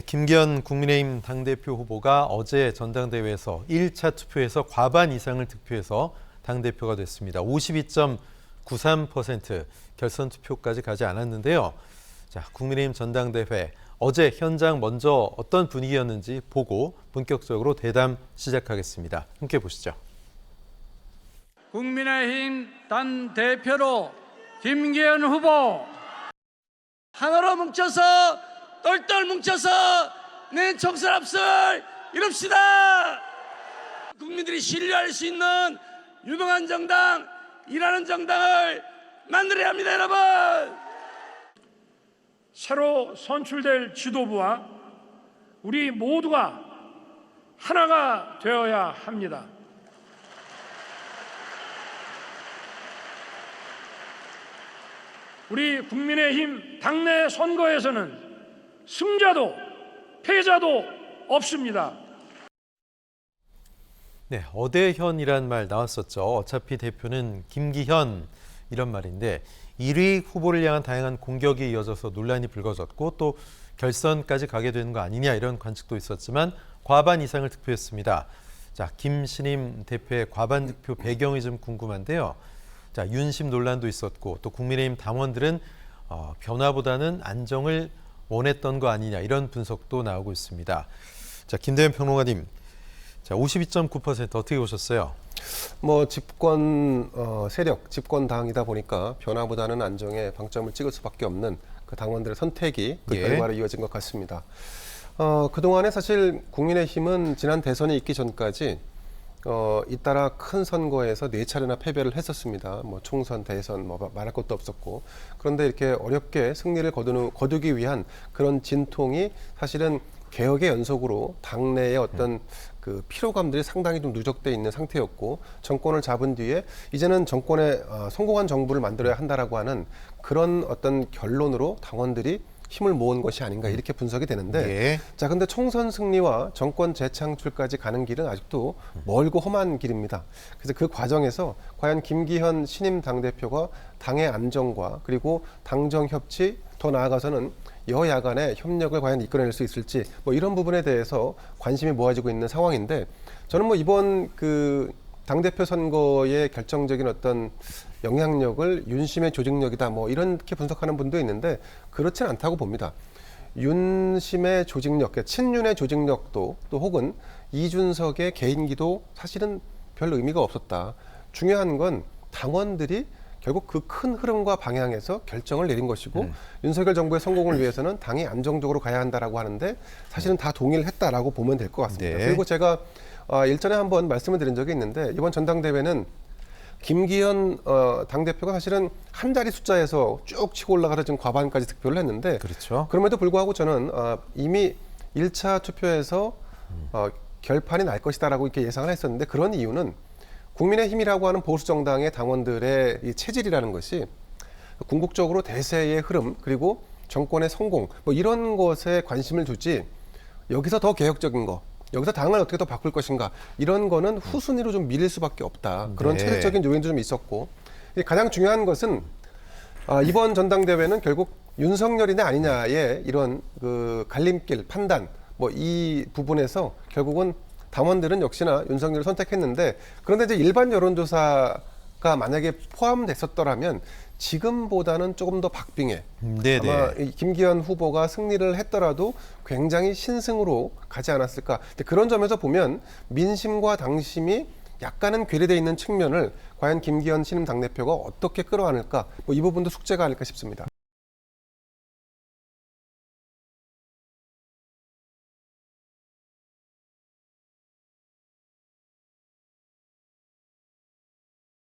김기현 국민의힘 당대표 후보가 어제 전당대회에서 1차 투표에서 과반 이상을 득표해서 당대표가 됐습니다. 52.93% 결선 투표까지 가지 않았는데요. 자, 국민의힘 전당대회 어제 현장 먼저 어떤 분위기였는지 보고 본격적으로 대담 시작하겠습니다. 함께 보시죠. 국민의힘 당대표로 김기현 후보 하나로 뭉쳐서 똘똘 뭉쳐서 내 총선 앞설 이룹시다. 국민들이 신뢰할 수 있는 유능한 정당, 일하는 정당을 만들어야 합니다, 여러분. 새로 선출될 지도부와 우리 모두가 하나가 되어야 합니다. 우리 국민의힘 당내 선거에서는 승자도 패자도 없습니다. 네, 어대현이란 말 나왔었죠. 어차피 대표는 김기현 이런 말인데 1위 후보를 향한 다양한 공격이 이어져서 논란이 불거졌고 또 결선까지 가게 되는 거 아니냐 이런 관측도 있었지만 과반 이상을 득표했습니다. 자, 김신임 대표의 과반 득표 배경이 좀 궁금한데요. 자, 윤심 논란도 있었고 또 국민의힘 당원들은 변화보다는 안정을 원했던 거 아니냐 이런 분석도 나오고 있습니다. 자, 김대현 평론가님, 자 52.9% 어떻게 보셨어요? 뭐 집권 세력, 집권 당이다 보니까 변화보다는 안정에 방점을 찍을 수밖에 없는 그 당원들의 선택이 그 결과로 이어진 것 같습니다. 그동안에 사실 국민의힘은 지난 대선이 있기 전까지 잇따라 큰 선거에서 4차례나 패배를 했었습니다. 뭐 총선, 대선 뭐 말할 것도 없었고, 그런데 이렇게 어렵게 승리를 거두기 위한 그런 진통이 사실은 개혁의 연속으로 당내의 어떤 그 피로감들이 상당히 좀 누적돼 있는 상태였고, 정권을 잡은 뒤에 이제는 정권에 성공한 정부를 만들어야 한다라고 하는 그런 어떤 결론으로 당원들이 힘을 모은 것이 아닌가 이렇게 분석이 되는데, 자, 근데 총선 승리와 정권 재창출까지 가는 길은 아직도 멀고 험한 길입니다. 그래서 그 과정에서 과연 김기현 신임 당대표가 당의 안정과 그리고 당정 협치, 더 나아가서는 여야 간의 협력을 과연 이끌어낼 수 있을지, 뭐 이런 부분에 대해서 관심이 모아지고 있는 상황인데, 저는 뭐 이번 그 당대표 선거의 결정적인 어떤 영향력을 윤심의 조직력이다 뭐 이렇게 분석하는 분도 있는데, 그렇지는 않다고 봅니다. 윤심의 조직력, 친윤의 조직력도 또 혹은 이준석의 개인기도 사실은 별 의미가 없었다. 중요한 건 당원들이 결국 그 큰 흐름과 방향에서 결정을 내린 것이고, 윤석열 정부의 성공을 위해서는 당이 안정적으로 가야 한다라고 하는데 사실은 다 동의를 했다라고 보면 될 것 같습니다. 그리고 제가 일전에 한번 말씀을 드린 적이 있는데, 이번 전당대회는 김기현 당대표가 사실은 한 자리 숫자에서 쭉 치고 올라가서 지금 과반까지 득표를 했는데, 그렇죠. 그럼에도 불구하고 저는 이미 1차 투표에서 결판이 날 것이다라고 이렇게 예상을 했었는데, 그런 이유는 국민의힘이라고 하는 보수 정당의 당원들의 이 체질이라는 것이 궁극적으로 대세의 흐름 그리고 정권의 성공 뭐 이런 것에 관심을 두지, 여기서 더 개혁적인 거, 여기서 당을 어떻게 더 바꿀 것인가, 이런 거는 후순위로 좀 밀릴 수밖에 없다. 그런 체력적인 요인도 좀 있었고, 가장 중요한 것은 이번 전당대회는 결국 윤석열이냐 아니냐의 이런 그 갈림길 판단, 뭐 이 부분에서 결국은 당원들은 역시나 윤석열을 선택했는데, 그런데 이제 일반 여론조사가 만약에 포함됐었더라면 지금보다는 조금 더 박빙해. 아마 김기현 후보가 승리를 했더라도 굉장히 신승으로 가지 않았을까. 그런 점에서 보면 민심과 당심이 약간은 괴리되어 있는 측면을 과연 김기현 신임 당대표가 어떻게 끌어안을까, 뭐 이 부분도 숙제가 아닐까 싶습니다.